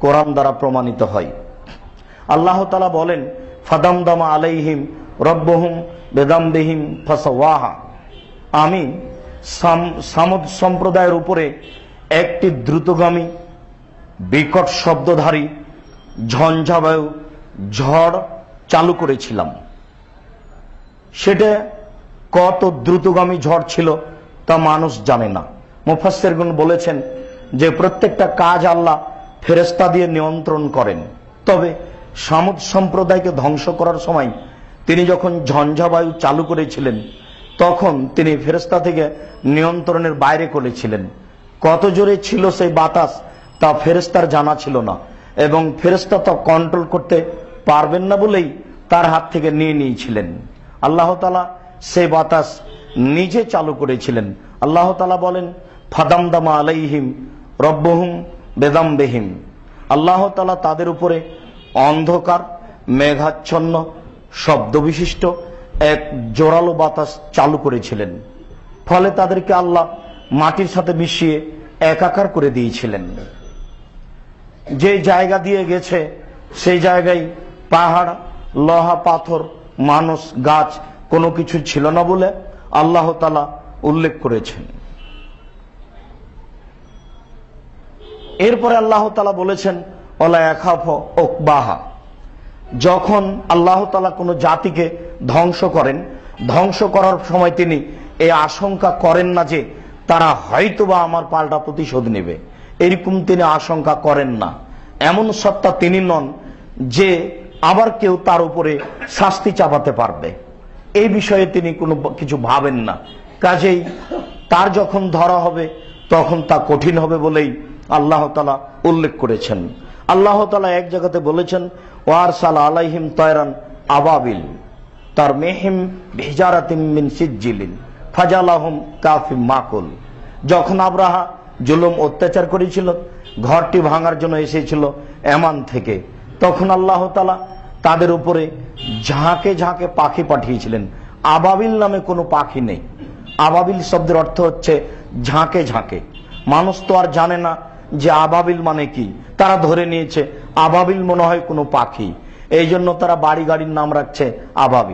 কোরআন দ্বারা প্রমাণিত হয়। আল্লাহ তাআলা বলেন, ফাদামদামা আলাইহিম রব্বুহুম বিযামবিহিম ফাসাওয়াহা। আমি সামুদ সম্প্রদায়ের উপরে একটি দ্রুতগামী বিকট শব্দধারী ঝঞ্ঝাবায়ু ঝড় চালু করেছিলাম। সেটা কত দ্রুতগামী ঝড় ছিল তা মানুষ জানে না। মুফাসসিরগণ বলেছেন যে প্রত্যেকটা কাজ আল্লাহ ফেরেশতা দিয়ে নিয়ন্ত্রণ করেন। তবে সামুদ সম্প্রদায়কে ধ্বংস করার সময় তিনি যখন ঝঞ্ঝাবায়ু চালু করেছিলেন তখন তিনি ফেরেশতা থেকে নিয়ন্ত্রণের বাইরে করেছিলেন। কত জোরে ছিল সেই বাতাস তা ফেরেশতার জানা ছিল না, এবং ফেরেশতা তা কন্ট্রোল করতে পারবেন না বলেই তার হাত থেকে নিয়ে নিয়েছিলেন। আল্লাহ তাআলা সেই বাতাস নিজে চালু করেছিলেন। আল্লাহ তাআলা বলেন, ফাদামদামা আলাইহিম রব্বুহুম বিযামবিহিম। আল্লাহ তাআলা তাদের উপরে অন্ধকার মেঘাচ্ছন্ন শব্দবিশিষ্ট এক জোরালো বাতাস চালু করেছিলেন। ফলে তাদেরকে আল্লাহ মাটির সাথে মিশিয়ে একাকার করে দিয়েছিলেন। যে জায়গা দিয়ে গেছে সেই জায়গায় পাহাড়, লোহা, পাথর, মানুষ, গাছ কোনো কিছু ছিল না বলে আল্লাহ তাআলা উল্লেখ করেছেন। এরপরে আল্লাহ তাআলা বলেছেন, ওয়ালা ইয়াখাফু উকবাহা। যখন আল্লাহ তাআলা কোনো জাতিকে ধ্বংস করেন, ধ্বংস করার সময় তিনি এই আশঙ্কা করেন না যে তারা হয়তোবা আমার পাল্টা প্রতিশোধ নেবে, এরকম তিনি আশঙ্কা করেন না। এমন সত্তা তিনি নন যে আবার কেউ তার উপরে শাস্তি চাপাতে পারবে, এই বিষয়ে তিনি কোনো কিছু ভাবেন না। কাজেই তার যখন ধরা হবে তখন তা কঠিন হবে বলেই আল্লাহ তাআলা উল্লেখ করেছেন। আল্লাহ তাআলা এক জায়গাতে বলেছেন, ওয়ারসাল আলাইহিম তায়রান আবাবিল তারমিহিম বিহিজারাতিম মিন সিজ্জিলিন ফাজালাহুম কাফিম মাকুল। যখন আব্রাহা জুলুম অত্যাচার করেছিল, ঘরটি ভাঙার জন্য এসেছিল এমান থেকে, তখন আল্লাহ তাআলা তাদের উপরে ঝাঁকে ঝাঁকে পাখি পাঠিয়েছিলেন। আবাবিল নামে কোনো পাখি নেই। আবাবিল শব্দের অর্থ হচ্ছে ঝাঁকে ঝাঁকে। মানুষ তো আর জানে না যে আবাবিল মানে কি, তারা ধরে নিয়েছে আবাবিল মনে হয় কোনো পাখি, এই জন্য তারা বাড়ি গাড়ির নাম রাখছে আবাবিল।